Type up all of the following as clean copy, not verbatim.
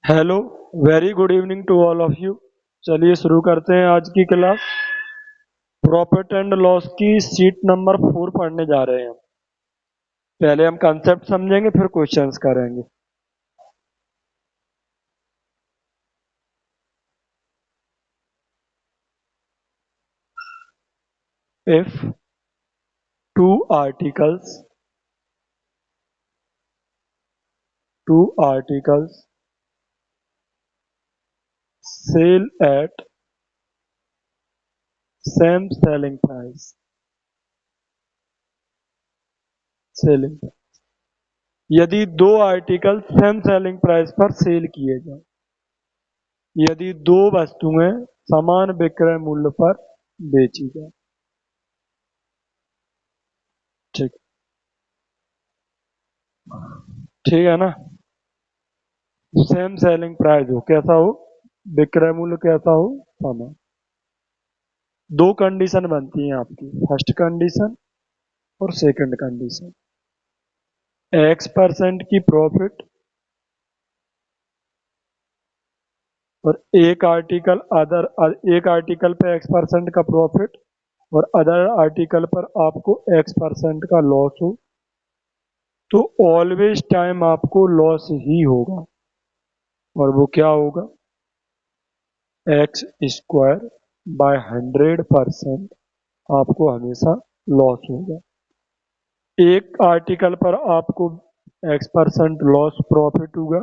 Hello, very good evening to all of you. चलिए शुरू करते हैं आज की क्लास। प्रॉफिट एंड लॉस की शीट नंबर 4 पढ़ने जा रहे हैं। पहले हम कंसेप्ट समझेंगे, फिर क्वेश्चंस करेंगे। If two articles sell at same selling, यदि दो आर्टिकल सेम सेलिंग प्राइस पर सेल किए जाए, यदि दो वस्तुएं समान विक्रय मूल्य पर बेची जाए। ठीक ठीक है ना। सेम सेलिंग प्राइस हो, कैसा हो, विक्रय मूल्य कैसा हो, समान। दो कंडीशन बनती हैं आपकी, फर्स्ट कंडीशन और सेकंड कंडीशन। X% की प्रॉफिट और एक आर्टिकल पे X% का प्रॉफिट और अदर आर्टिकल पर आपको X% का लॉस हो, तो ऑलवेज टाइम आपको लॉस ही होगा। और वो क्या होगा, X² बाय 100% आपको हमेशा लॉस होगा। एक आर्टिकल पर आपको X% लॉस प्रॉफिट होगा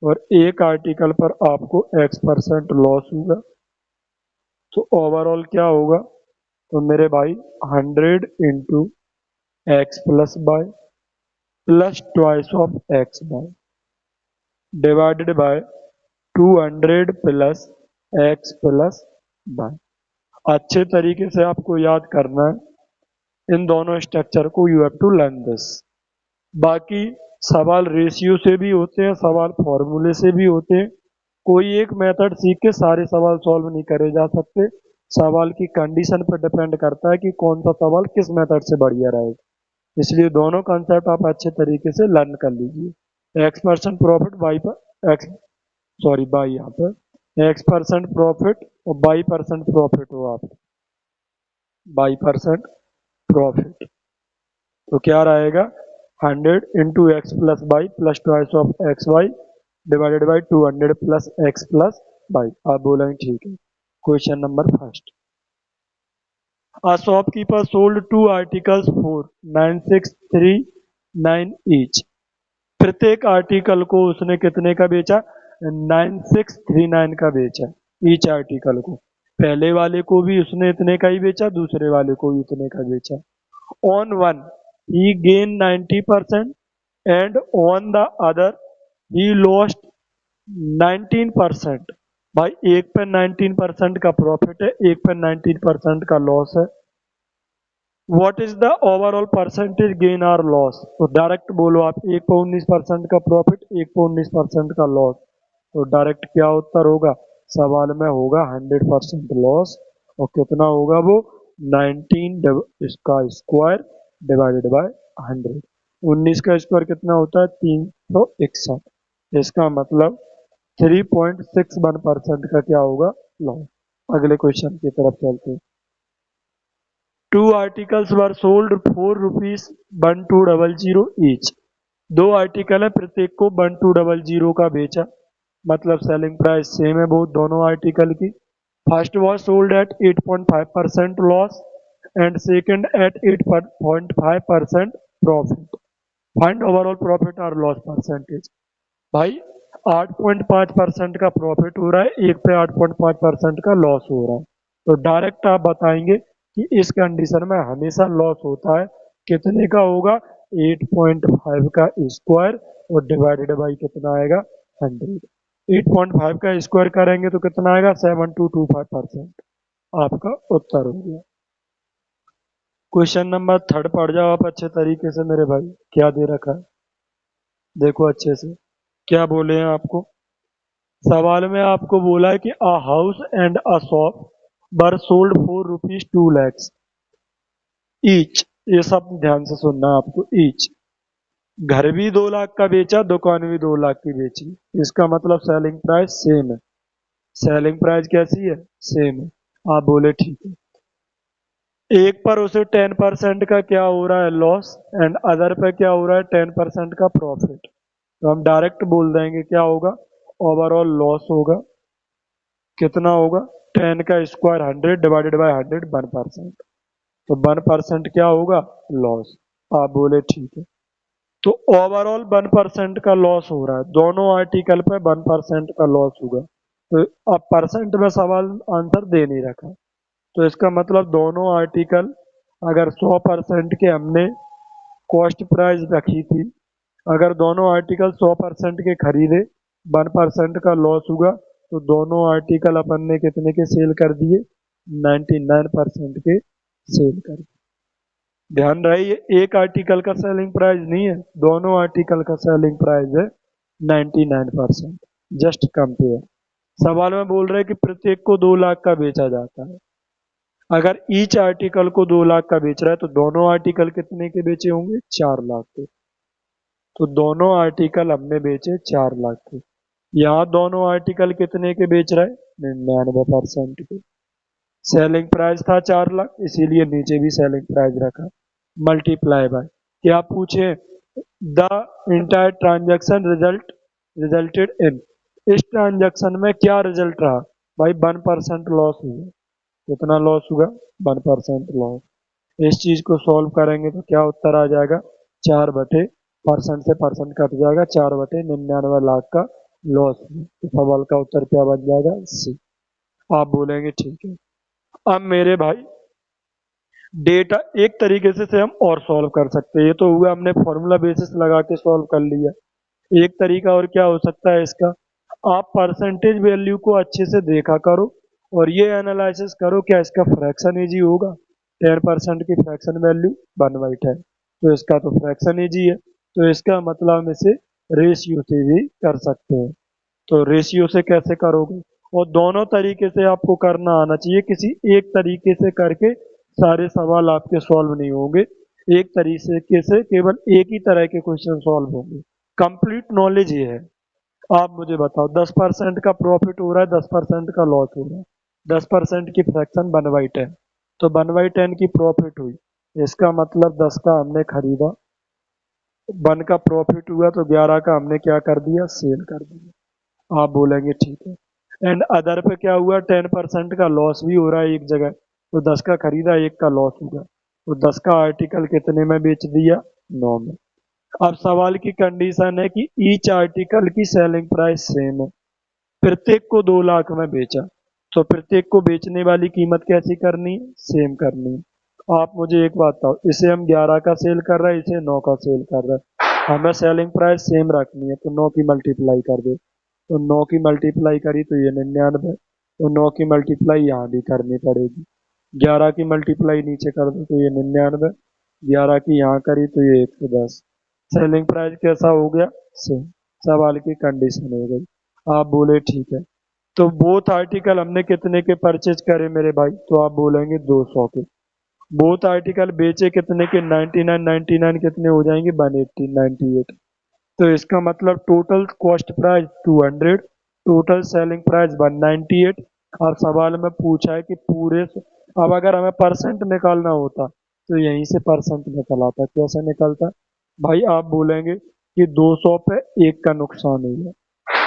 और एक आर्टिकल पर आपको X% लॉस होगा। तो ओवरऑल क्या होगा, तो मेरे भाई 100 into x plus by plus twice of x by divided by 200 plus x plus by. अच्छे तरीके से आपको याद करना है इन दोनों स्ट्रक्चर को, you have to learn this. बाकी सवाल रेशियो से भी होते हैं, सवाल फॉर्मूले से भी होते हैं। कोई एक मेथड सीख के सारे सवाल सॉल्व नहीं करे जा सकते। सवाल की कंडीशन पर डिपेंड करता है कि कौन सा सवाल किस मेथड से बढ़िया रहेगा। इसलिए दोनों कंसेप्ट आप अच्छे तरीके से लर्न कर लीजिए। X% प्रॉफिट बाई पर एक्स, सॉरी बाई, यहाँ पर X% प्रॉफिट और बाई% प्रॉफिट हो, आप बाई% प्रॉफिट, तो क्या रहेगा 100 into x plus y plus twice of x y divided by 200 plus x plus y. आप बोलेंगे ठीक है। Question number first, a shopkeeper sold two articles for 9639 each। प्रत्येक आर्टिकल को उसने कितने का बेचा, 9639 का बेचा। ईच आर्टिकल को, पहले वाले को भी उसने इतने का ही बेचा, दूसरे वाले को भी उतने का बेचा। On one he gained 90% and on the other he lost 19%। भाई एक पे 19% का प्रॉफिट है, एक पे 19% का लॉस है। What is the overall percentage gain और लॉस, तो डायरेक्ट बोलो आप, एक पे 19% का प्रॉफिट, एक पे 19% का लॉस, तो डायरेक्ट क्या उत्तर होगा, सवाल में होगा 100% लॉस। और कितना होगा वो, 19 इसका स्क्वायर डिवाइडेड बाय 100। 19 का स्क्वायर कितना होता है, 361। इसका मतलब 3.61% का क्या होगा, लॉस। अगले क्वेश्चन की तरफ चलते हैं। Two articles were sold for rupees 1200 each. दो आर्टिकल है, प्रत्येक को 1200 का बेचा, मतलब सेलिंग प्राइस सेम है बहुत दोनों आर्टिकल की। First was sold at 8.5% loss and second at 8.5% profit. Find overall profit और लॉस परसेंटेज। भाई 8.5% का प्रॉफिट हो रहा है, एक पे 8.5% का लॉस हो रहा है, तो डायरेक्ट आप बताएंगे कि इस कंडीशन में हमेशा लॉस होता है। कितने का होगा, 8.5 का स्क्वायर और डिवाइडेड बाई कितना आएगा, 100। 8.5 का स्क्वायर करेंगे तो कितना आएगा, 7225%। आपका उत्तर हो गया। क्वेश्चन नंबर थर्ड पढ़ जाओ आप अच्छे तरीके से मेरे भाई, क्या दे रखा है देखो अच्छे से। क्या बोले हैं आपको, सवाल में आपको बोला है कि a house and a shop were sold for rupees 2 lakhs each. ये सब ध्यान से सुनना है आपको, ईच। घर भी 2 लाख का बेचा, दुकान भी 2 लाख की बेची, इसका मतलब सेलिंग प्राइस सेम है। सेलिंग प्राइस कैसी है? सेम है। आप बोले ठीक है। एक पर उसे 10% का क्या हो रहा है? लॉस। एंड अदर पे क्या हो रहा है? 10% का प्रॉफिट। तो हम डायरेक्ट बोल देंगे क्या होगा? ओवरऑल लॉस होगा। कितना होगा? 10 का स्क्वायर 100 डिवाइडेड बाय 100, 1%। तो 1% क्या होगा? लॉस। आप बोले ठीक है। तो ओवरऑल 1% का लॉस हो रहा है, दोनों आर्टिकल पे 1% का लॉस होगा। तो अब परसेंट में सवाल आंसर दे नहीं रखा, तो इसका मतलब दोनों आर्टिकल अगर 100% के हमने कॉस्ट प्राइस रखी थी, अगर दोनों आर्टिकल 100% के खरीदे, 1% का लॉस हुआ, तो दोनों आर्टिकल अपन ने कितने के सेल कर दिए? 99% के सेल कर दिए। ध्यान रहे ये एक आर्टिकल का सेलिंग प्राइस नहीं है, दोनों आर्टिकल का सेलिंग प्राइस है 99%। Just compare. सवाल में बोल रहे हैं कि प्रत्येक को 2 लाख का बेचा जाता है। अगर ईच आर्टिकल को 2 लाख का बेच रहा है, तो दोनों आर्टिकल कितने के बेचे होंगे? 4 लाख के। तो दोनों आर्टिकल हमने बेचे 4 लाख के। यहाँ दोनों आर्टिकल कितने के बेच रहा है? 99% के। सेलिंग प्राइस था 4 लाख, इसीलिए नीचे भी सेलिंग प्राइस रखा। मल्टीप्लाई बाय क्या पूछे? The entire transaction resulted in. इस ट्रांजैक्शन में क्या रिजल्ट रहा? भाई 1% लॉस हुआ। कितना लॉस हुआ? 1% लॉस। इस चीज को सॉल्व करेंगे तो क्या उत्तर आ जाएगा? 4 बटे परसेंट से परसेंट कट जाएगा, 4/99 लाख का लॉस हुआ। तो सवाल का उत्तर क्या बन जाएगा? सी। आप बोलेंगे ठीक है। अब मेरे भाई डेटा एक तरीके से हम और सॉल्व कर सकते हैं। ये तो हुआ हमने फॉर्मूला बेसिस लगा के सॉल्व कर लिया। एक तरीका और क्या हो सकता है इसका? आप परसेंटेज वैल्यू को अच्छे से देखा करो और ये एनालिसिस करो क्या इसका फ्रैक्शन इजी होगा। 10% की फ्रैक्शन वैल्यू 1/10, तो इसका तो फ्रैक्शन इजी है, तो इसका मतलब हम इसे रेशियो से भी कर सकते हैं। तो रेशियो से कैसे करोगे? और दोनों तरीके से आपको करना आना चाहिए, किसी एक तरीके से करके सारे सवाल आपके सॉल्व नहीं होंगे। एक तरीके से केवल एक ही तरह के क्वेश्चन सॉल्व होंगे। कंप्लीट नॉलेज ये है। आप मुझे बताओ 10% का प्रॉफिट हो रहा है, 10% का लॉस हो रहा है, 10% की फ्रैक्शन 1/10, तो 1/10 की प्रॉफिट हुई। इसका मतलब 10 का हमने खरीदा, 1 का प्रॉफिट हुआ, तो 11 का हमने क्या कर दिया? सेल कर दिया। आप बोलेंगे ठीक है। एंड अदर पे क्या हुआ? 10% का लॉस भी हो रहा है एक जगह, तो 10 का खरीदा, 1 का लॉस हुआ, तो 10 का आर्टिकल कितने में बेच दिया? 9 में। अब सवाल की कंडीशन है कि ईच आर्टिकल की सेलिंग प्राइस सेम है। प्रत्येक को 2 लाख में बेचा, तो प्रत्येक को बेचने वाली कीमत कैसी करनी है? सेम करनी है। आप मुझे एक बात बताओ, इसे हम 11 का सेल कर रहे हैं, इसे 9 का सेल कर रहे हैं, हमें सेलिंग प्राइस सेम रखनी है, तो 9 की मल्टीप्लाई कर दो। तो 9 की मल्टीप्लाई करी तो ये 99, तो 9 की मल्टीप्लाई यहाँ भी करनी पड़ेगी। 11 की मल्टीप्लाई नीचे कर दो तो ये 99, 11 की यहाँ करी तो ये 110। सेलिंग प्राइस कैसा हो गया? सेम। सवाल की कंडीशन हो गई। आप बोले ठीक है। तो बोथ आर्टिकल हमने कितने के परचेज करे मेरे भाई? तो आप बोलेंगे 200 के। बोथ आर्टिकल बेचे कितने के? 99, 99 कितने हो जाएंगे? 180, 98। तो इसका मतलब total cost price 200, total selling price 198। और सवाल में पूछा है कि अब अगर हमें परसेंट निकालना होता तो यहीं से परसेंट निकल आता। कैसे निकलता? भाई आप बोलेंगे कि 200 पे 1 का नुकसान हुआ,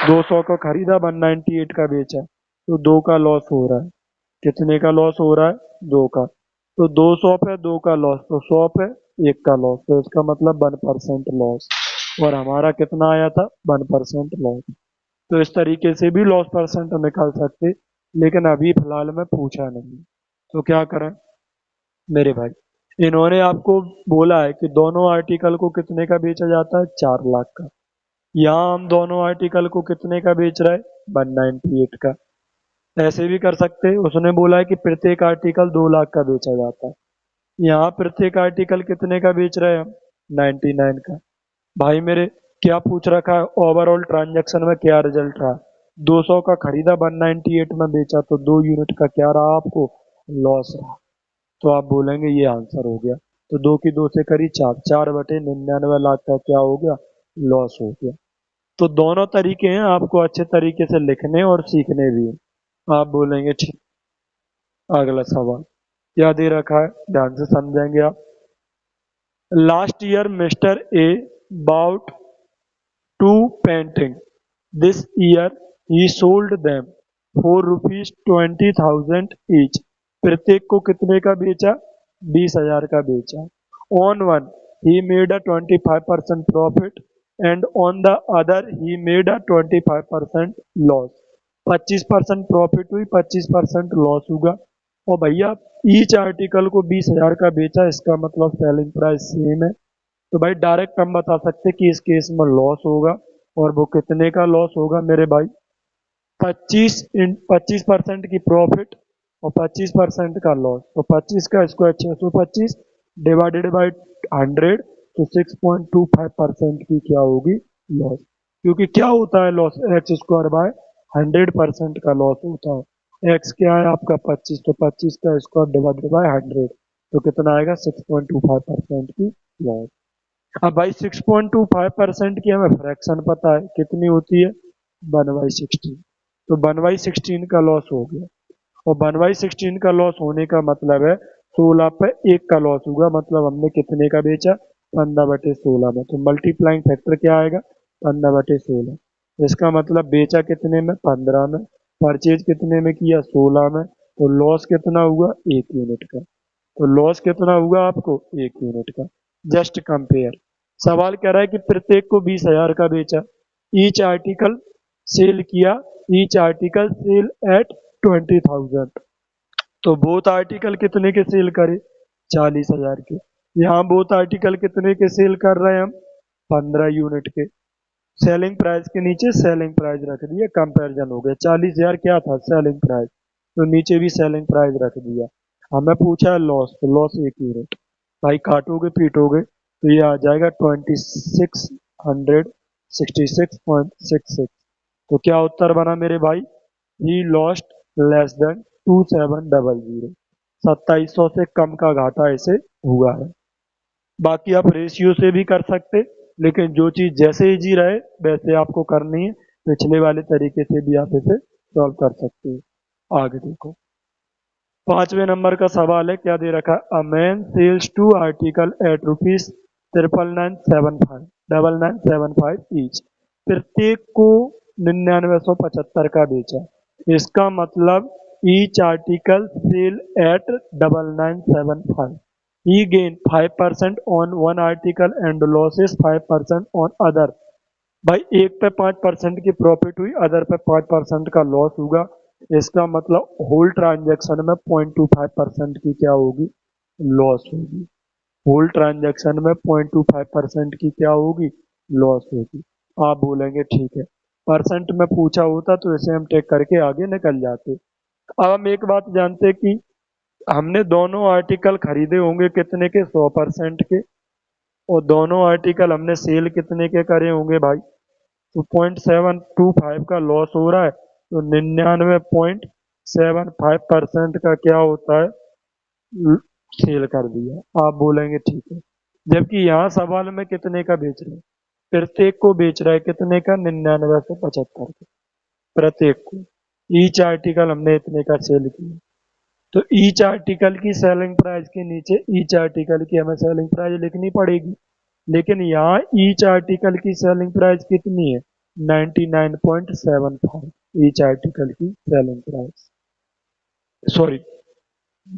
200 का खरीदा, 198 का बेचा, तो 2 का लॉस हो रहा है। कितने का लॉस हो रहा है? 2 का। तो 200 पे 2 का लॉस, तो 100 पे 1 का लॉस, तो इसका मतलब 1% लॉस। और हमारा कितना आया था? 1% लॉस। तो इस तरीके से भी लॉस परसेंट निकाल सकते, लेकिन अभी फिलहाल में पूछा नहीं। तो क्या करें मेरे भाई? इन्होंने आपको बोला है कि दोनों आर्टिकल को कितने का बेचा जाता है? 4 लाख का। यहाँ हम दोनों आर्टिकल को कितने का बेच रहे हैं? 198 का। ऐसे भी कर सकते हैं, उसने बोला है कि प्रत्येक आर्टिकल 2 लाख का बेचा जाता है, यहाँ प्रत्येक आर्टिकल कितने का बेच रहे हैं हम? 99 का। भाई मेरे क्या पूछ रखा है? ओवरऑल ट्रांजैक्शन में क्या रिजल्ट रहा? 200 का खरीदा, 198 में बेचा, तो 2 यूनिट का क्या रहा आपको? लॉस रहा। तो आप बोलेंगे ये आंसर हो गया। तो 2 की 2 से करी 4, 4/99 लाख का क्या हो गया, लॉस हो गया। तो दोनों तरीके हैं, आपको अच्छे तरीके से लिखने और सीखने भी हैं। आप बोलेंगे ठीक। अगला सवाल क्या दे रखा है, ध्यान से समझेंगे आप। Last year mister A bought two painting, this year he sold them for ₹20,000 each. प्रत्येक को कितने का बेचा, 20,000 का बेचा। On one he made a 25% profit and on the other he made a 25% loss. 25% profit हुई, 25% लॉस हुआ। और भैया ईच आर्टिकल को 20,000 का बेचा, इसका मतलब सेलिंग प्राइस सेम है। तो भाई डायरेक्ट हम बता सकते कि इस केस में लॉस होगा। और वो कितने का लॉस होगा मेरे भाई, 25% की प्रॉफिट और 25% का लॉस। तो 25 का स्क्वायर 625 डिवाइडेड बाई 100, तो 6.25% की क्या होगी, लॉस। क्योंकि क्या होता है लॉस, एक्स स्क्वायर बाय 100% का लॉस होता है। एक्स क्या है आपका 25, तो 25 का स्क्वायर डिवाइडेड बाय 100, तो कितना आएगा 6.25% की लॉस। अब भाई 6.25% की हमें फ्रैक्शन पता है कितनी होती है, 1/16। तो 1/16 का लॉस हो गया। और 1/16 का लॉस होने का मतलब है 16 पे 1 का लॉस होगा, मतलब हमने कितने का बेचा, 15/16 में। तो मल्टीप्लाइंग फैक्टर क्या आएगा, 15/16। इसका मतलब बेचा कितने में, 15 में। परचेज कितने में किया, 16 में। तो लॉस कितना हुआ, 1 यूनिट का। तो लॉस कितना हुआ आपको, 1 यूनिट का। Just compare. सवाल कह रहा है कि प्रत्येक को 20,000 का बेचा, ईच आर्टिकल सेल किया, ईच आर्टिकल सेल एट 20,000। तो बोथ आर्टिकल कितने के सेल करे, 40,000 के। यहाँ बोथ आर्टिकल कितने के सेल कर रहे हैं हम, 15 यूनिट के। सेलिंग प्राइस के नीचे सेलिंग प्राइस रख दिया, कंपैरिजन हो गया। 40,000 क्या था, सेलिंग प्राइस, तो नीचे भी सेलिंग प्राइस रख दिया। हमें पूछा है लॉस, तो लॉस 1 यूनिट। भाई काटोगे पीटोगे तो ये आ जाएगा 2666.66। तो क्या उत्तर बना मेरे भाई, ही लॉस्ट लेस देन 2700, 2700 से कम का घाटा इसे हुआ है। बाकी आप रेशियो से भी कर सकते, लेकिन जो चीज जैसे इजी रहे वैसे आपको करनी है। पिछले वाले तरीके से भी आप इसे सॉल्व कर सकते हो। आगे देखो, 5वें नंबर का सवाल है, क्या दे रखा है, a man sells 2 article at ₹9975 each. प्रत्येक को 9975 का बेचा। इसका मतलब each article sell at 9975, he gained 5% on one article and losses 5% on other। भाई एक पे 5% की प्रॉफिट हुई, अदर पे 5% का लॉस होगा। इसका मतलब होल ट्रांजैक्शन में 0.25% की क्या होगी, लॉस होगी। होल ट्रांजैक्शन में 0.25% की क्या होगी, लॉस होगी। आप बोलेंगे ठीक है, परसेंट में पूछा होता तो इसे हम टेक करके आगे निकल जाते। अब हम एक बात जानते हैं कि हमने दोनों आर्टिकल खरीदे होंगे कितने के, 100% के। और दोनों आर्टिकल हमने सेल कितने के करे होंगे भाई, तो 0.725 का लॉस हो रहा है, तो 99.75% का क्या होता है, सेल कर दिया। आप बोलेंगे ठीक है। जबकि यहाँ सवाल में कितने का बेच रहे हैं, प्रत्येक को बेच रहा है कितने का, 99 से 75 का, प्रत्येक को। ईच आर्टिकल हमने इतने का सेल किया। तो ईच आर्टिकल की सेलिंग प्राइस के नीचे ईच आर्टिकल की हमें सेलिंग प्राइस लिखनी पड़ेगी। लेकिन यहाँ ईच आर्टिकल की सेलिंग प्राइस कितनी है, 99.75 ईच आर्टिकल की सेलिंग प्राइस। सॉरी,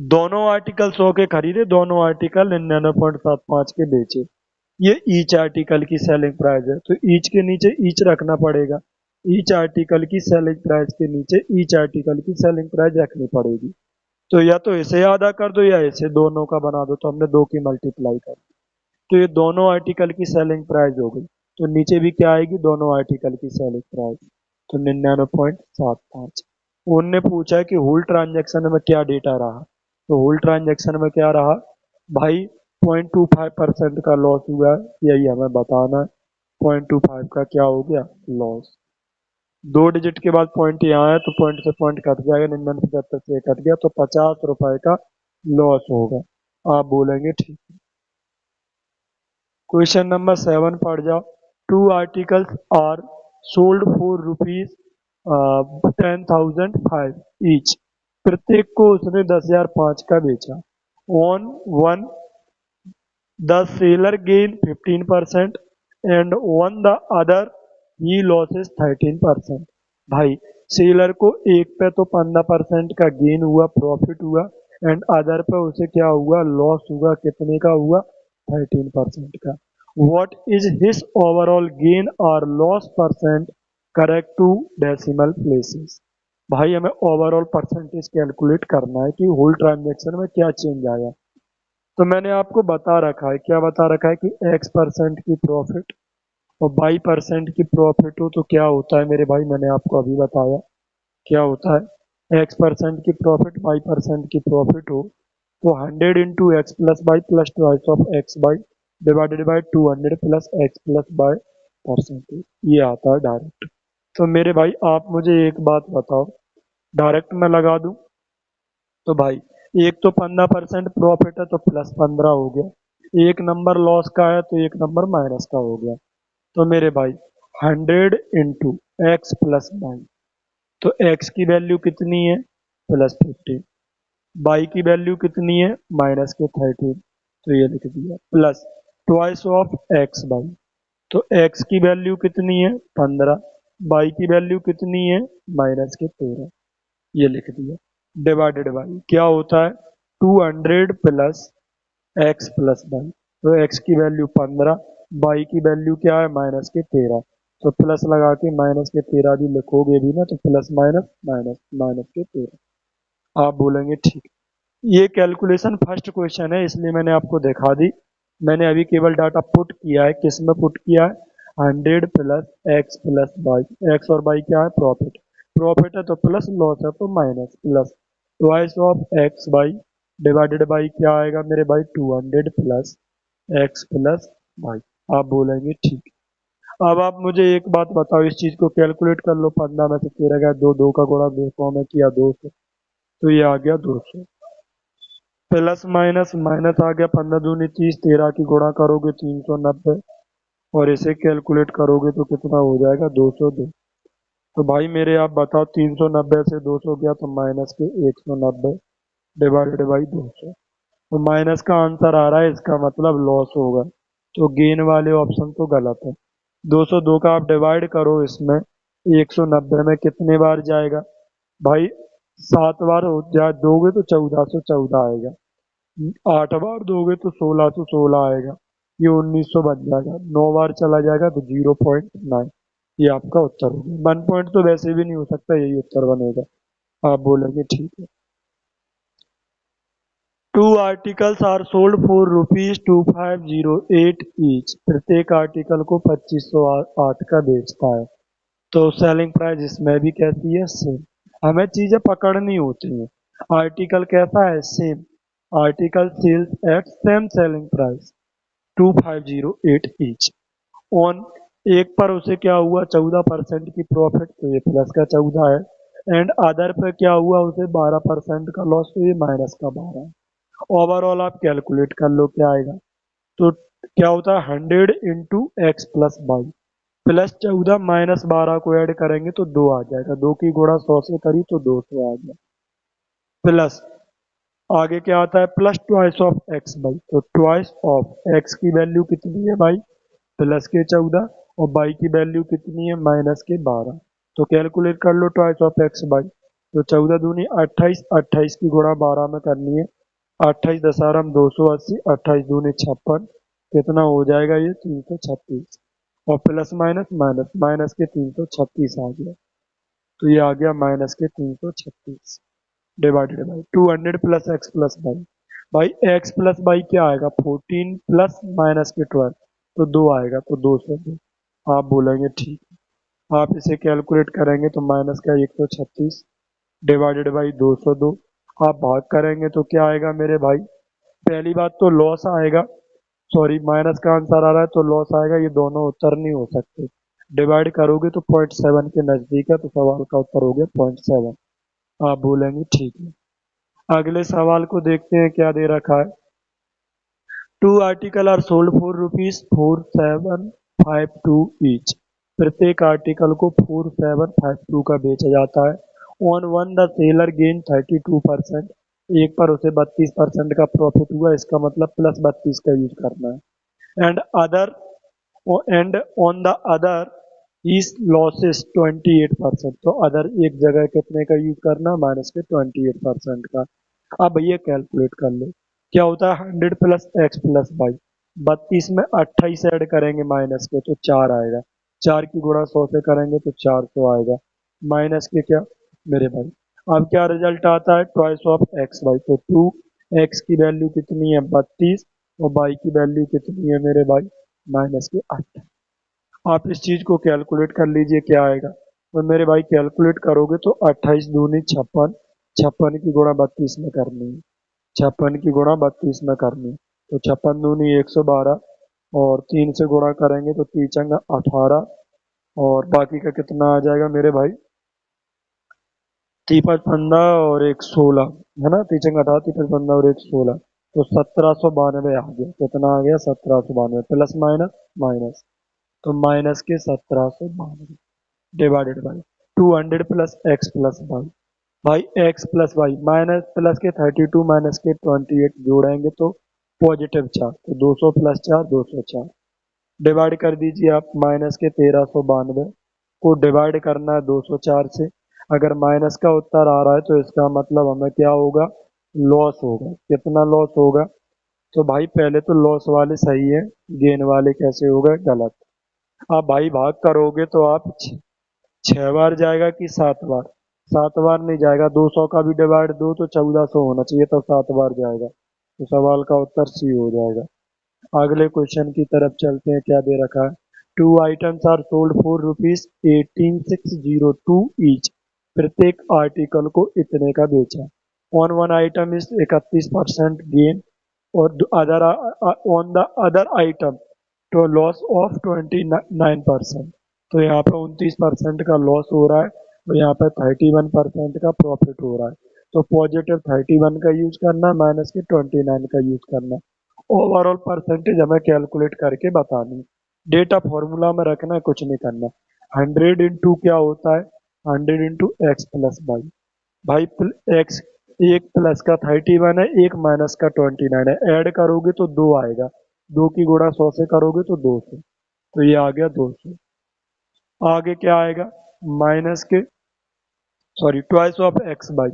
दोनों आर्टिकल 100 के खरीदे, दोनों आर्टिकल 99.75 के बेचे। ये ईच आर्टिकल की सेलिंग प्राइस है, तो ईच के नीचे ईच रखना पड़ेगा। ईच आर्टिकल की सेलिंग प्राइस के नीचे ईच आर्टिकल की सेलिंग प्राइस रखनी पड़ेगी। तो या तो इसे आधा कर दो या इसे दोनों का बना दो, तो हमने दो की मल्टीप्लाई कर दी। तो ये दोनों आर्टिकल की सेलिंग प्राइस हो गई। तो नीचे भी क्या आएगी, दोनों आर्टिकल की सेलिंग प्राइस, तो 99.75। उनने पूछा कि होल ट्रांजेक्शन में क्या डेटा रहा, तो होल ट्रांजेक्शन में क्या रहा भाई, 0.25% का लॉस हुआ है, यही हमें बताना है। 0.25 का क्या हो गया, लॉस। 2 डिजिट के बाद पॉइंट यहाँ है, तो पॉइंट से पॉइंट कट जाएगा, 99.75 से कट गया, तो 50 रुपए का लॉस होगा। आप बोलेंगे ठीक है। क्वेश्चन नंबर 7 पढ़ जाओ। 2 articles are sold for rupees 10,005 each. प्रत्येक को उसने 10,005 का बेचा। On one the seller gain 15% and on the other he losses 13%। भाई सेलर को एक पे तो 15% का गेन हुआ, प्रॉफिट हुआ, एंड अदर पे उसे क्या हुआ, लॉस हुआ। कितने का हुआ? 13% का। What is his overall gain और loss percent correct to decimal places. भाई हमें ओवरऑल परसेंटेज कैलकुलेट करना है कि होल ट्रांजेक्शन में क्या चेंज आया। तो मैंने आपको बता रखा है, क्या बता रखा है कि x% की प्रॉफिट और y% की प्रॉफिट हो तो क्या होता है मेरे भाई, मैंने आपको अभी बताया क्या होता है। x% की प्रॉफिट y% की प्रॉफिट हो तो 100 into x plus y plus twice of x y divided by 200 plus x plus y percentage, ये आता है डायरेक्ट। तो मेरे भाई आप मुझे एक बात बताओ, डायरेक्ट मैं लगा दूं तो भाई एक तो 15% प्रॉफिट है तो प्लस 15 हो गया, एक नंबर लॉस का है तो एक नंबर माइनस का हो गया। तो मेरे भाई 100 इंटू एक्स प्लस वाई, तो एक्स की वैल्यू कितनी है? +15। बाई की वैल्यू कितनी है? -13। तो ये लिख दिया plus twice of x by, तो एक्स की वैल्यू कितनी है? 15। बाई की वैल्यू कितनी है? -13। ये लिख दिया डिवाइडेड बाई क्या होता है? 200 प्लस एक्स प्लस वाई। तो एक्स की वैल्यू 15, वाई की वैल्यू क्या है? -13। तो प्लस लगा के -13 भी लिखोगे भी ना तो प्लस माइनस माइनस -13। आप बोलेंगे ठीक। ये कैलकुलेशन फर्स्ट क्वेश्चन है इसलिए मैंने आपको दिखा दी। मैंने अभी केवल डाटा पुट किया है, किस में पुट किया है? 100 plus x plus y. X और वाई क्या है? प्रॉफिट। प्रॉफिट है तो प्लस, लॉस है तो minus, plus twice of x y divided by क्या आएगा मेरे भाई? 200 प्लस एक्स प्लस वाई। आप बोलेंगे ठीक। अब आप मुझे एक बात बताओ, इस चीज को कैलकुलेट कर लो। 15 में से 13 गया, दो दो का गुणा 200 में किया 200, तो ये आ गया 200। प्लस माइनस माइनस आ गया, 15 दूनी 30, 13 की गुणा करोगे 390, और इसे कैलकुलेट करोगे तो कितना हो जाएगा? 202। तो भाई मेरे आप बताओ 390 से 200 गया तो माइनस के 190 डिवाइडेड बाई 200। तो माइनस का आंसर आ रहा है, इसका मतलब लॉस होगा। तो गेन वाले ऑप्शन तो गलत है। 202 का आप डिवाइड करो इसमें 190 में कितने बार जाएगा? भाई 7 बार हो जा दोगे तो 1414 आएगा, 8 बार दोगे तो 1616 आएगा, ये 1900 बन जाएगा। 9 बार चला जाएगा तो 0.9। ये आपका उत्तर हो गया। 1 पॉइंट तो वैसे भी नहीं हो सकता, यही उत्तर बनेगा। आप बोलेंगे ठीक है। 2 articles are sold for rupees 2508 each. प्रत्येक आर्टिकल को 2508 का बेचता है। तो सेलिंग प्राइस इसमें भी कैसी है? सेम। हमें चीजें पकड़नी होती हैं। आर्टिकल कैसा है? Same. Article sells at same selling price 2508 each. On एक पर उसे क्या हुआ? 14% की प्रॉफिट, तो ये प्लस का 14 है। एंड अदर पे क्या हुआ? उसे 12% का लॉस, तो ये माइनस का 12 है। ओवरऑल आप कैलकुलेट कर लो क्या आएगा। तो क्या होता है? 100 into x plus y plus 14 minus 12 को ऐड करेंगे तो 2 आ जाएगा। 2 की गुणा 100 से करी तो 200 आ गया। प्लस आगे क्या आता है? Plus twice of x by, तो ट्वाइस ऑफ एक्स की वैल्यू कितनी है भाई? प्लस के 14, और बाई की वैल्यू कितनी है? माइनस के 12। तो कैलकुलेट कर लो ट्वाइस ऑफ एक्स बाई। तो 14 दूनी 28, 28 की गुणा 12 में करनी है। 28 दशहरम 280, 28 दूनी 56, कितना हो जाएगा? ये 336। और प्लस माइनस माइनस माइनस के 336 आ गया। तो ये आ गया माइनस के 336 divided by 200 plus x plus by. भाई एक्स प्लस बाई क्या आएगा? 14 प्लस माइनस के 12, तो 2 आएगा, तो 202। आप बोलेंगे ठीक। आप इसे कैलकुलेट करेंगे तो माइनस का 136 डिवाइडेड बाई 202। आप भाग करेंगे तो क्या आएगा मेरे भाई? पहली बात तो लॉस आएगा, सॉरी माइनस का आंसर आ रहा है तो लॉस आएगा, ये दोनों उत्तर नहीं हो सकते। डिवाइड करोगे तो 0.7 के नजदीक है, तो सवाल का उत्तर हो गया 0.7। आप बोलेंगे ठीक है। अगले सवाल को देखते हैं क्या दे रखा है। Two article are sold for rupees 4752 each. प्रत्येक आर्टिकल को 4752 का बेचा जाता है। On one the seller gain 32%। एक पर उसे 32% का प्रॉफिट हुआ, इसका मतलब प्लस 32 का यूज करना है। And other and on the other is losses 28%। तो अदर एक जगह कितने का यूज करना, माइनस के 28% का। अब भैया कैलकुलेट कर लो, क्या होता है 100 प्लस एक्स प्लस वाई। 32 में 28 ऐड करेंगे माइनस के तो 4 आएगा। 4 की गुणा 100 से करेंगे तो 400 आएगा। माइनस के क्या मेरे भाई, अब क्या रिजल्ट आता है, ट्वाइस ऑफ एक्स वाई। तो 2 एक्स की वैल्यू कितनी है 32, और वाई की वैल्यू कितनी है मेरे भाई, माइनस के 8। आप इस चीज को कैलकुलेट कर लीजिए क्या आएगा। तो मेरे भाई कैलकुलेट करोगे तो 28 दूनी 56, 56 की गुणा 32 में करनी है, 56 की गुणा 32 में करनी है। तो 56 दूनी 112, और 3 से गुणा करेंगे तो 3×18, और बाकी का कितना आ जाएगा मेरे भाई, 3×5 15 और 1 16, है ना, 3×18 3×5 15 और 1 16। तो 1792 आ गया, कितना आ गया 1792, प्लस माइनस माइनस, तो माइनस के 1792 divided by 200 plus x plus Y. भाई X plus Y minus plus के 32 माइनस के 28 जोड़ेंगे तो पॉजिटिव 4, तो 200 प्लस 4 204। डिवाइड कर दीजिए आप, माइनस के 1392 को डिवाइड करना है 204 से। अगर माइनस का उत्तर आ रहा है तो इसका मतलब हमें क्या होगा, लॉस होगा। कितना लॉस होगा, तो भाई पहले तो लॉस वाले सही है, गेन वाले कैसे होगा गलत। आप भाई भाग करोगे तो आप 6 बार जाएगा कि 7 बार, 7 बार नहीं जाएगा। 200 का भी डिवाइड दो तो 1400 होना चाहिए, तो 7 बार जाएगा। तो सवाल का उत्तर सी हो जाएगा। अगले क्वेश्चन की तरफ चलते हैं, क्या दे रखा है, two items are sold for rupees 18602 each. प्रत्येक आर्टिकल को इतने का बेचा। On one item is 31% gain, और other on the other item तो लॉस ऑफ 29%। तो यहाँ पे 29% का लॉस हो रहा है, और यहाँ पे 31% का प्रॉफिट हो रहा है। तो पॉजिटिव 31 का यूज करना, माइनस के 29 का यूज करना। ओवरऑल परसेंटेज हमें कैलकुलेट करके बतानी। डेटा फॉर्मूला में रखना है, कुछ नहीं करना। 100 इंटू क्या होता है, 100 इंटू एक्स प्लस वाई। भाई एक्स, एक प्लस का 31 है, एक माइनस का 29 है, ऐड करोगे तो 2 आएगा। 2 की गुणा 100 से करोगे तो 200, तो ये आ गया 200। आगे क्या आएगा, माइनस के sorry twice of x by.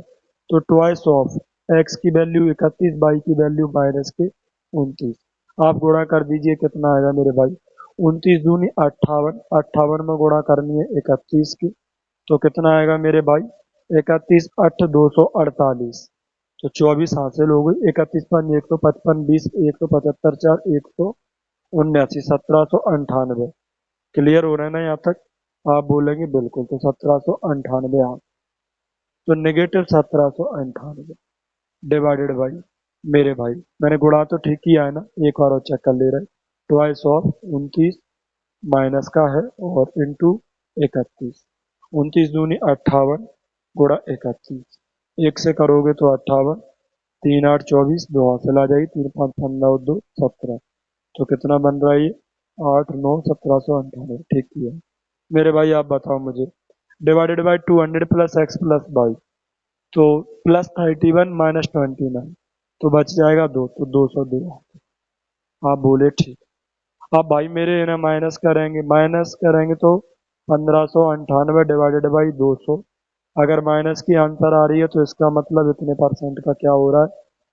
तो ट्वाइस ऑफ एक्स की वैल्यू 31, बाई की वैल्यू माइनस के 29। आप गुणा कर दीजिए, कितना आएगा मेरे भाई, 29 दूनी 58, 58 में गुणा करनी है 31 की, तो कितना आएगा मेरे भाई, 31 8 248। तो 24 हासिल हो गई। 31 5 155 20 175 4 179 1798। क्लियर हो रहा है ना यहाँ तक, आप बोलेंगे बिल्कुल, तो 1798 आ। तो नेगेटिव 1798 डिवाइडेड बाई मेरे भाई, मैंने गुणा तो ठीक किया है ना, एक बार और चेक कर ले रहे। ट्वाइस ऑफ 29 माइनस का है, और इंटू 31। 29 दूनी 58 गुणा 31, एक से करोगे तो 58, 3 8 24, 2 हासिल आ जाएगी, 3 5 15 2 17। तो कितना बन रहा है ये, 8 9 1798। ठीक किया मेरे भाई। आप बताओ मुझे, divided by 200 plus x plus y. तो प्लस 31 माइनस 29, तो बच जाएगा 2, तो 202। आप बोले ठीक। अब भाई मेरे ना माइनस करेंगे तो 1598 डिवाइडेड बाई 200। अगर माइनस की आंसर आ रही है तो इसका मतलब इतने परसेंट का क्या हो रहा है,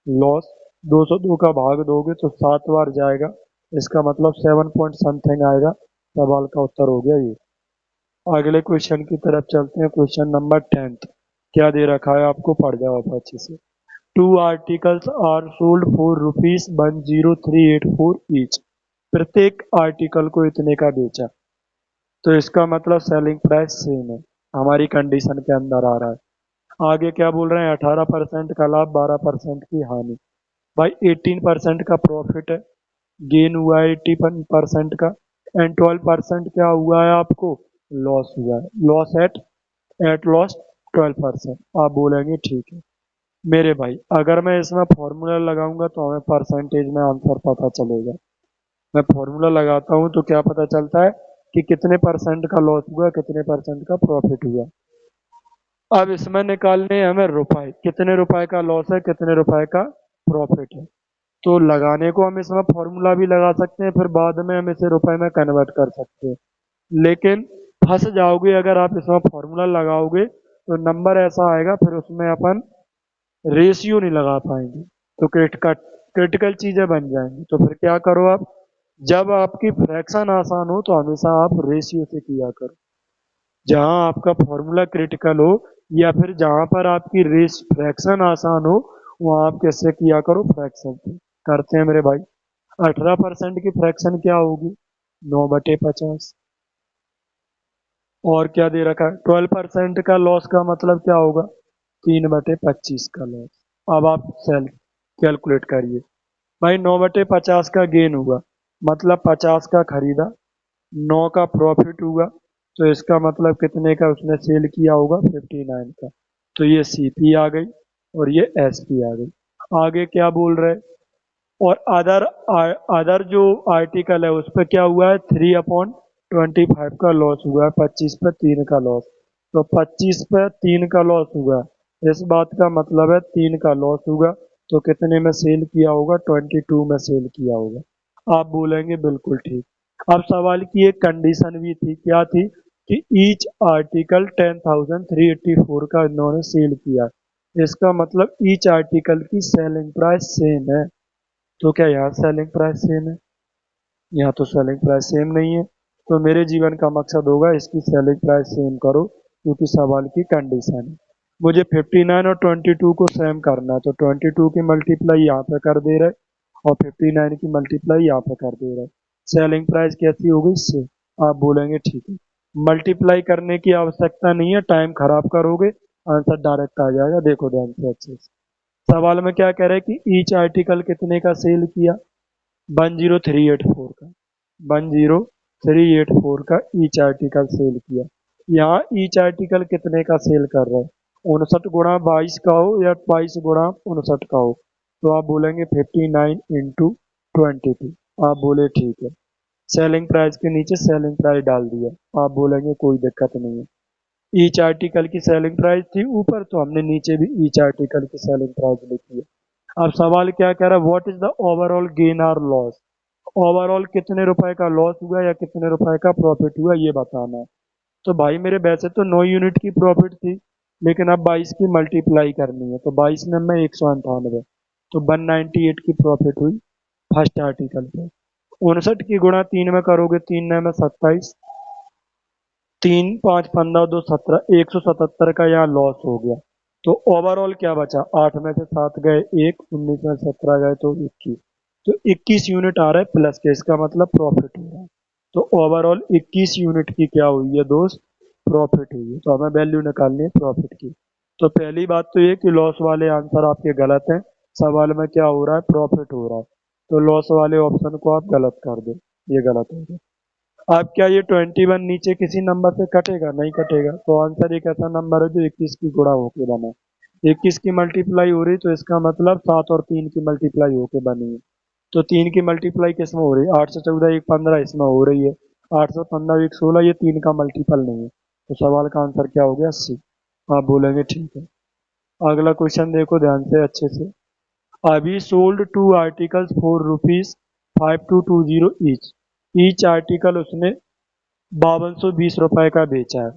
लॉस। 202 का भाग दोगे तो 7 बार जाएगा, इसका मतलब 7 पॉइंट समथिंग आएगा। सवाल का उत्तर हो गया ये। अगले क्वेश्चन की तरफ चलते हैं, क्वेश्चन नंबर 10। क्या दे रखा है आपको, पढ़ जाओ आप अच्छे से। Two articles are sold for rupees 10384 each. प्रत्येक आर्टिकल को इतने का बेचा। तो इसका मतलब सेलिंग प्राइस सेम है, हमारी कंडीशन के अंदर आ रहा है। आगे क्या बोल रहे हैं, 18% का लाभ, 12% की हानि। भाई 18% का प्रॉफिट है, गेन हुआ है 80% का, एंड 12% क्या हुआ है आपको, लॉस हुआ है। Loss at loss 12%। आप बोलेंगे ठीक है। मेरे भाई अगर मैं इसमें फॉर्मूला लगाऊंगा तो हमें परसेंटेज में आंसर पता चलेगा। मैं फॉर्मूला लगाता हूँ तो क्या पता चलता है कि कितने परसेंट का लॉस हुआ, कितने परसेंट का प्रॉफिट हुआ। अब इसमें निकालने हैं हमें रुपए, कितने रुपए का लॉस है, कितने रुपए का प्रॉफिट है। तो लगाने को हम इसमें फॉर्मूला भी लगा सकते हैं, फिर बाद में हम इसे रुपए में कन्वर्ट कर सकते हैं। लेकिन फंस जाओगे अगर आप इसमें फॉर्मूला लगाओगे, तो नंबर ऐसा आएगा फिर उसमें अपन रेशियो नहीं लगा पाएंगे, तो क्रिटिकल चीजें बन जाएंगी। तो फिर क्या करो आप, जब आपकी फ्रैक्शन आसान हो तो हमेशा आप रेशियो से किया करो। जहां आपका फॉर्मूला क्रिटिकल हो या फिर जहां पर आपकी रेस फ्रैक्शन आसान हो, वहां आप कैसे किया करो, फ्रैक्शन से। करते हैं मेरे भाई। 18% की फ्रैक्शन क्या होगी, 9/50। और क्या दे रखा है, 12% का लॉस का मतलब क्या होगा, 3/25 का लॉस। अब आप सेल कैलकुलेट करिए। भाई 9/50 का गेन हुआ, मतलब 50 का खरीदा, 9 का प्रॉफिट हुआ, तो इसका मतलब कितने का उसने सेल किया होगा, 59 का। तो ये सीपी आ गई और ये एसपी आ गई। आगे क्या बोल रहे हैं, और अदर अदर जो आर्टिकल है उस पर क्या हुआ है, 3/25 का लॉस हुआ है, 25/3 का लॉस। तो 25/3 का लॉस हुआ है, इस बात का मतलब है 3 का लॉस हुआ, तो कितने में सेल किया होगा, 22 में सेल किया होगा। आप बोलेंगे बिल्कुल ठीक। अब सवाल की एक कंडीशन भी थी, क्या थी, कि ईच आर्टिकल 10,384 का इन्होंने सेल किया। इसका मतलब ईच आर्टिकल की सेलिंग प्राइस सेम है। तो क्या यहाँ सेलिंग प्राइस सेम है, यहाँ तो सेलिंग प्राइस सेम नहीं है। तो मेरे जीवन का मकसद होगा इसकी सेलिंग प्राइस सेम करो, क्योंकि सवाल की कंडीशन है। मुझे 59 और 22 को सेम करना है, तो 22 की मल्टीप्लाई यहाँ पे कर दे रहे और 59 की मल्टीप्लाई यहाँ पे कर दे रहे। सेलिंग प्राइस कैसी होगी इससे, आप बोलेंगे ठीक है। मल्टीप्लाई करने की आवश्यकता नहीं है, टाइम खराब करोगे, आंसर डायरेक्ट आ जाएगा। देखो ध्यान से अच्छे से, सवाल में क्या कह रहे हैं कि ईच आर्टिकल कितने का सेल किया, 10384 का, 10384 का ईच आर्टिकल सेल किया। यहाँ ईच आर्टिकल कितने का सेल कर रहा है, 59 × 22 का हो या 22 × 59 का हो। तो आप बोलेंगे 59 × 22। आप बोले ठीक है, सेलिंग प्राइस के नीचे सेलिंग प्राइस डाल दिया। आप बोलेंगे कोई दिक्कत नहीं है, ईच आर्टिकल की सेलिंग प्राइस थी ऊपर, तो हमने नीचे भी ईच आर्टिकल की सेलिंग प्राइस लिखी है। अब सवाल क्या कह रहा है, what is the overall gain और लॉस। ओवरऑल कितने रुपए का लॉस हुआ या कितने रुपए का प्रॉफिट हुआ, ये बताना है। तो भाई मेरे वैसे तो 9 यूनिट की प्रॉफिट थी, लेकिन अब 22 की मल्टीप्लाई करनी है, तो 22 में मैं 198, तो 198 की प्रॉफिट हुई फर्स्ट आर्टिकल पे। 59 की गुणा 3 में करोगे, 3 9 में 27, 3 5 15 2 17, 177 का यहाँ लॉस हो गया। तो ओवरऑल क्या बचा, 8 में से 7 गए, 1, 19 में 17 गए तो 21। तो 21 यूनिट आ रहा है प्लस के, इसका मतलब प्रॉफिट हो रहा है। तो ओवरऑल 21 यूनिट की क्या हुई है दोस्त, प्रॉफिट हुई है। तो हमें वैल्यू निकालनी है प्रॉफिट की। तो पहली बात तो ये कि लॉस वाले आंसर आपके गलत हैं। सवाल में क्या हो रहा है, प्रॉफिट हो रहा है। तो लॉस वाले ऑप्शन को आप गलत कर दो, ये गलत हो गया। अब क्या ये 21 नीचे किसी नंबर से कटेगा, नहीं कटेगा। तो आंसर एक ऐसा नंबर है जो 21 की गुणा होके बना है। 21 की मल्टीप्लाई हो रही, तो इसका मतलब 7 और 3 की मल्टीप्लाई होके बनी है। तो 3 की मल्टीप्लाई किस में हो रही है, 8 से 14 1 15 इसमें हो रही है। 8 से 15 1 16, ये 3 का मल्टीपल नहीं है। तो सवाल का आंसर क्या हो गया, 80। आप बोलेंगे ठीक है। अगला क्वेश्चन देखो ध्यान से अच्छे से। अभी sold two articles for rupees 5220 each. Each article उसने 5220 रुपए का बेचा है।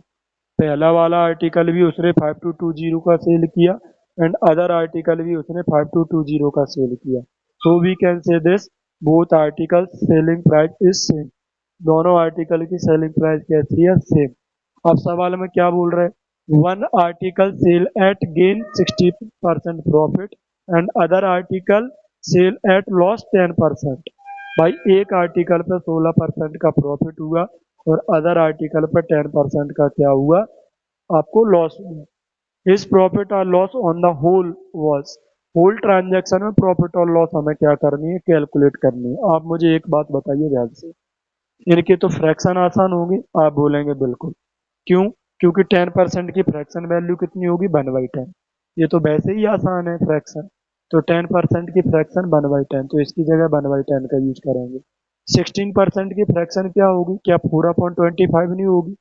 पहला वाला आर्टिकल भी उसने 5220 का सेल किया, एंड अदर आर्टिकल भी उसने 5220 का सेल किया। So we can say this both article selling price is same. दोनों आर्टिकल की सेलिंग प्राइस कैसी है, सेम। अब सवाल में क्या बोल रहे हैं, one article sell at gain 60% profit and other article sell at loss 10%। भाई एक आर्टिकल पे 16% का प्रॉफिट हुआ और अदर आर्टिकल पे 10% का क्या हुआ, आपको लॉस हुआ। हिज प्रॉफिट और loss on the whole was, whole transaction में प्रॉफिट और लॉस हमें क्या करनी है, कैलकुलेट करनी है। आप मुझे एक बात बताइए ध्यान से, इनकी तो फ्रैक्शन आसान होगी। आप बोलेंगे बिल्कुल, क्यों, क्योंकि 10% की फ्रैक्शन वैल्यू कितनी होगी, 1/10। ये तो वैसे ही आसान है फ्रैक्शन। तो 10% की फ्रैक्शन 1/10, तो इसकी जगह 1/10 का यूज करेंगे। 16% की फ्रैक्शन क्या होगी, क्या 4/25 नहीं होगी?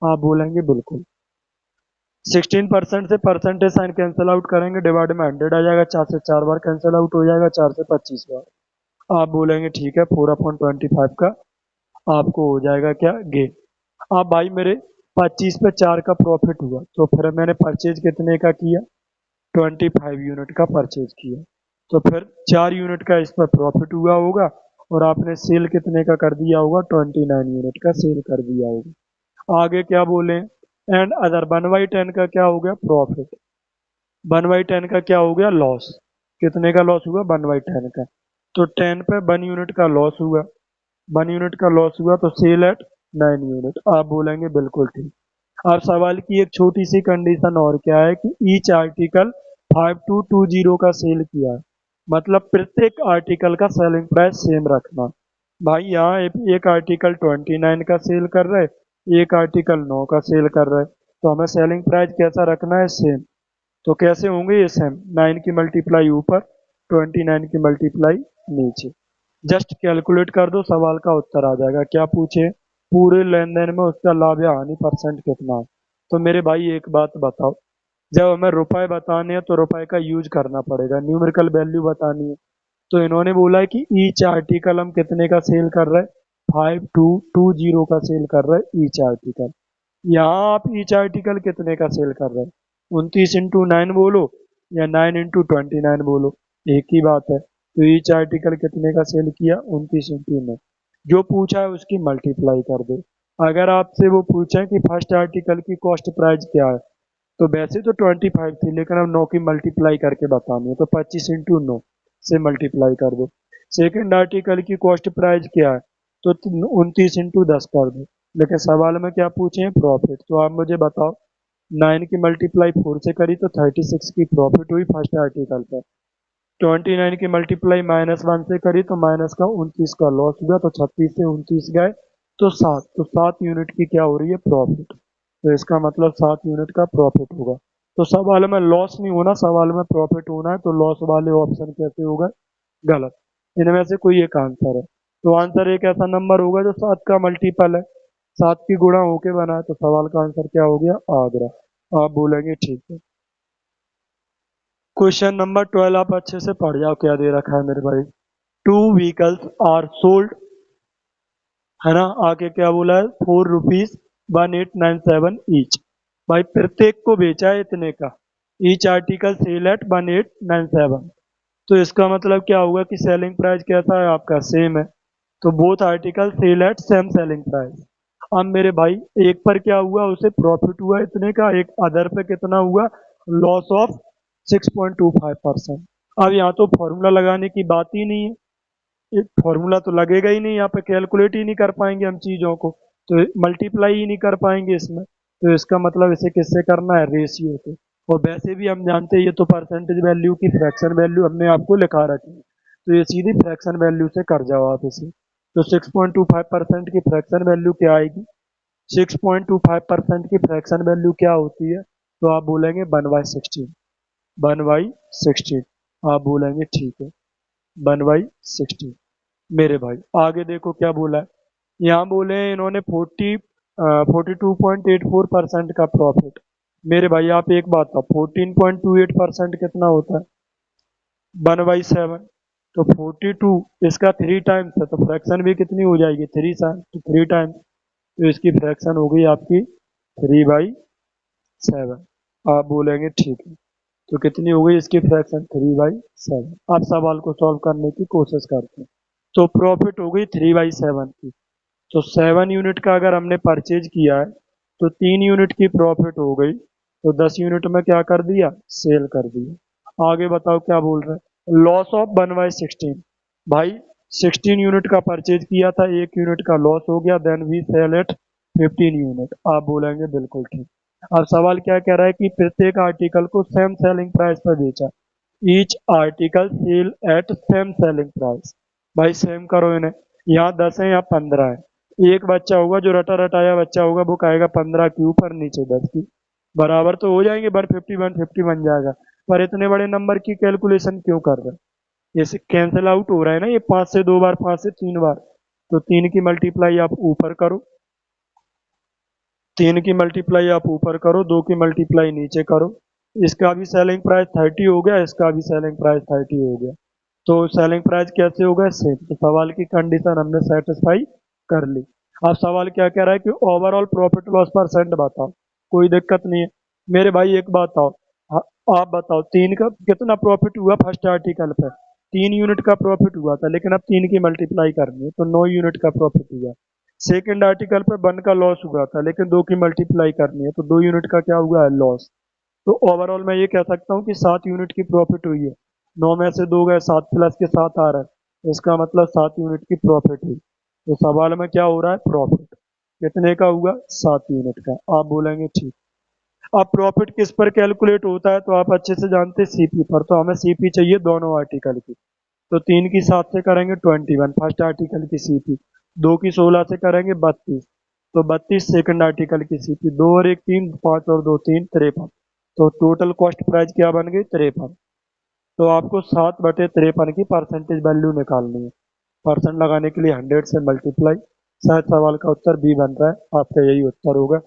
आप बोलेंगे बिल्कुल। 16% से परसेंटेज साइन कैंसिल आउट करेंगे, डिवाइड में 100 आ जाएगा, 4 से 4 बार कैंसिल आउट हो जाएगा, 4 से 25 बार। आप बोलेंगे ठीक है, 4/25 का आपको हो जाएगा क्या, गेन। अब भाई मेरे 25 पे 4 का प्रॉफिट हुआ, तो फिर मैंने परचेज कितने का किया, 25 यूनिट का परचेज किया। तो फिर 4 यूनिट का इस पर प्रॉफिट हुआ होगा, और आपने सेल कितने का कर दिया होगा, 29 यूनिट का सेल कर दिया होगा। आगे क्या बोले, एंड अदर 1/10 का क्या हो गया, प्रॉफिट। 1/10 का क्या हो गया, लॉस। कितने का लॉस हुआ, 1/10 का। तो 10 पे 1 यूनिट का लॉस हुआ, 1 यूनिट का लॉस हुआ, तो सेल एट 9 यूनिट। आप बोलेंगे बिल्कुल ठीक। अब सवाल की एक छोटी सी कंडीशन और क्या है कि ईच आर्टिकल 5220 का सेल किया है, मतलब प्रत्येक आर्टिकल का सेलिंग प्राइस सेम रखना। भाई यहाँ एक आर्टिकल 29 का सेल कर रहे, एक आर्टिकल 9 का सेल कर रहे, तो हमें सेलिंग प्राइस कैसा रखना है, सेम। तो कैसे होंगे ये सेम, 9 की मल्टीप्लाई ऊपर, 29 की मल्टीप्लाई नीचे। जस्ट कैलकुलेट कर दो, सवाल का उत्तर आ जाएगा। क्या पूछे, पूरे लेन देन में उसका लाभ या हानि परसेंट कितना है। तो मेरे भाई एक बात बताओ, जब हमें रुपए बताने हैं तो रुपए का यूज करना पड़ेगा, न्यूमेरिकल वैल्यू बतानी है। तो इन्होंने बोला है कि ईच आर्टिकल हम कितने का सेल कर रहे हैं, 5220 का सेल कर रहे हैं ईच आर्टिकल। यहाँ आप ईच आर्टिकल कितने का सेल कर रहे हैं, 29 × 9 बोलो या 9 × 29 बोलो, एक ही बात है। तो ईच आर्टिकल कितने का सेल किया, 29 × 9। जो पूछा है उसकी मल्टीप्लाई कर दो। अगर आपसे वो पूछे कि फर्स्ट आर्टिकल की कॉस्ट प्राइस क्या है, तो वैसे तो 25 थी, लेकिन अब 9 की मल्टीप्लाई करके बतानी है, तो 25 × 9 से मल्टीप्लाई कर दो। सेकंड आर्टिकल की कॉस्ट प्राइस क्या है, तो 29 × 10 कर दो। लेकिन सवाल में क्या पूछे हैं, प्रॉफिट। तो आप मुझे बताओ, 9 की मल्टीप्लाई 4 से करी तो 36 की प्रॉफिट हुई फर्स्ट आर्टिकल पर। 29 की मल्टीप्लाई -1 से करी तो माइनस का 29 का लॉस हुआ, तो 36 से 29 गए तो 7, तो 7 यूनिट की क्या हो रही है, प्रॉफिट। तो इसका मतलब 7 यूनिट का प्रॉफिट होगा। तो सवाल में लॉस नहीं होना, सवाल में प्रॉफिट होना है, तो लॉस वाले ऑप्शन कैसे होगा, गलत। इनमें से कोई एक आंसर है। तो आंसर एक ऐसा नंबर होगा जो 7 का मल्टीपल है, 7 की गुणा होके बना है। तो सवाल का आंसर क्या हो गया, आगरा। आप बोलेंगे ठीक है। क्वेश्चन नंबर 12 आप अच्छे से पढ़ जाओ, क्या दे रखा है मेरे भाई। टू व्हीकल्स आर सोल्ड, है ना, आगे क्या बोला है, ₹4 1897 ईच। भाई प्रत्येक को बेचा है इतने का, ईच आर्टिकल सेल एट 1897। तो इसका मतलब क्या होगा कि सेलिंग प्राइस कैसा है आपका, सेम है। तो both article sell at same selling price. अब मेरे भाई एक पर क्या हुआ, उसे प्रॉफिट हुआ इतने का, एक अदर पे कितना हुआ, लॉस ऑफ 6.25%। अब यहाँ तो फॉर्मूला लगाने की बात ही नहीं है, एक फॉर्मूला तो लगेगा ही नहीं, यहाँ पे कैलकुलेट ही नहीं कर पाएंगे हम चीज़ों को, तो मल्टीप्लाई ही नहीं कर पाएंगे इसमें। तो इसका मतलब इसे किससे करना है, रेशियो से। और वैसे भी हम जानते हैं ये तो परसेंटेज वैल्यू की फ्रैक्शन वैल्यू हमने आपको लिखा रखी है, तो ये सीधी फ्रैक्शन वैल्यू से कर जाओ आप इसे। तो 6.25% की फ्रैक्शन वैल्यू क्या आएगी, 6.25% की फ्रैक्शन वैल्यू क्या होती है, तो आप बोलेंगे 1/16, 1/16। आप बोलेंगे ठीक है, 1/16। मेरे भाई आगे देखो क्या बोला है, यहाँ बोले हैं इन्होंने 42.84% का प्रॉफिट। मेरे भाई आप एक बात था, 14.28% कितना होता है, 1/7। तो 42 इसका 3 टाइम्स है, तो फ्रैक्शन भी कितनी हो जाएगी, 3 टाइम्स। तो इसकी फ्रैक्शन हो गई आपकी 3/7। आप बोलेंगे ठीक है। तो कितनी हो गई इसकी फ्रैक्शन, 3/7। आप सवाल को सॉल्व करने की कोशिश करते हैं। तो प्रॉफिट हो गई 3/7 की। तो 7 यूनिट का अगर हमने परचेज किया है, तो 3 यूनिट की प्रॉफिट हो गई, तो 10 यूनिट में क्या कर दिया, सेल कर दिया। आगे बताओ क्या बोल रहे हैं, लॉस ऑफ 1/16। भाई 16 यूनिट का परचेज किया था, 1 यूनिट का लॉस हो गया, then we sell at 15 unit. आप बोलेंगे बिल्कुल ठीक। अब सवाल क्या कह रहा है कि प्रत्येक आर्टिकल को सेम सेलिंग प्राइस पर बेचा, each article sell at same selling price. भाई सेम करो इन्हें, यहाँ 10 है, यहाँ 15 है। एक बच्चा होगा जो रटा रटाया बच्चा होगा, वो कहेगा 15 के ऊपर नीचे 10 की, बराबर तो हो जाएंगे, 150 150 बन जाएगा। पर इतने बड़े नंबर की कैलकुलेशन क्यों कर रहे हैं? ये कैंसिल आउट हो रहा है ना, ये 5 से 2 बार, 5 से 3 बार। तो 3 की मल्टीप्लाई आप ऊपर करो, 3 की मल्टीप्लाई आप ऊपर करो, 2 की मल्टीप्लाई नीचे करो। इसका भी सेलिंग प्राइस 30 हो गया, इसका भी सेलिंग प्राइस 30 हो गया। तो सेलिंग प्राइस कैसे होगा? सेम। तो सवाल की कंडीशन हमने सेटिस्फाई कर ली। अब सवाल क्या कह रहा है कि ओवरऑल प्रॉफिट लॉस परसेंट बताओ। कोई दिक्कत नहीं है मेरे भाई, एक बात आओ। हाँ, आप बताओ 3 का कितना प्रॉफिट हुआ फर्स्ट आर्टिकल पे? 3 यूनिट का प्रॉफिट हुआ था, लेकिन अब 3 की मल्टीप्लाई करनी है तो 9 यूनिट का प्रॉफिट हुआ। सेकेंड आर्टिकल पे 1 का लॉस हुआ था, लेकिन 2 की मल्टीप्लाई करनी है तो 2 यूनिट का क्या हुआ है? लॉस। तो ओवरऑल मैं ये कह सकता हूँ कि 7 यूनिट की प्रॉफिट हुई है। 9 में से 2 गए, 7 प्लस के 7 आ रहा है, इसका मतलब 7 यूनिट की प्रॉफिट हुई। तो सवाल में क्या हो रहा है? प्रॉफिट कितने का हुआ? 7 यूनिट का। आप बोलेंगे ठीक। अब प्रॉफिट किस पर कैलकुलेट होता है? तो आप अच्छे से जानते हैं सीपी पर। तो हमें सीपी चाहिए दोनों आर्टिकल की। तो 3 की 7 से करेंगे 21 फर्स्ट आर्टिकल की सीपी, 2 की 16 से करेंगे 32, तो 32 सेकंड आर्टिकल की सीपी, 2 और 1 3, 5 और 2 3 53। तो टोटल कॉस्ट प्राइस क्या बन गई? 53। तो आपको 7/53 की परसेंटेज वैल्यू निकालनी है। परसेंट लगाने के लिए 100 से मल्टीप्लाई। शायद सवाल का उत्तर बी बन रहा है, आपका यही उत्तर होगा।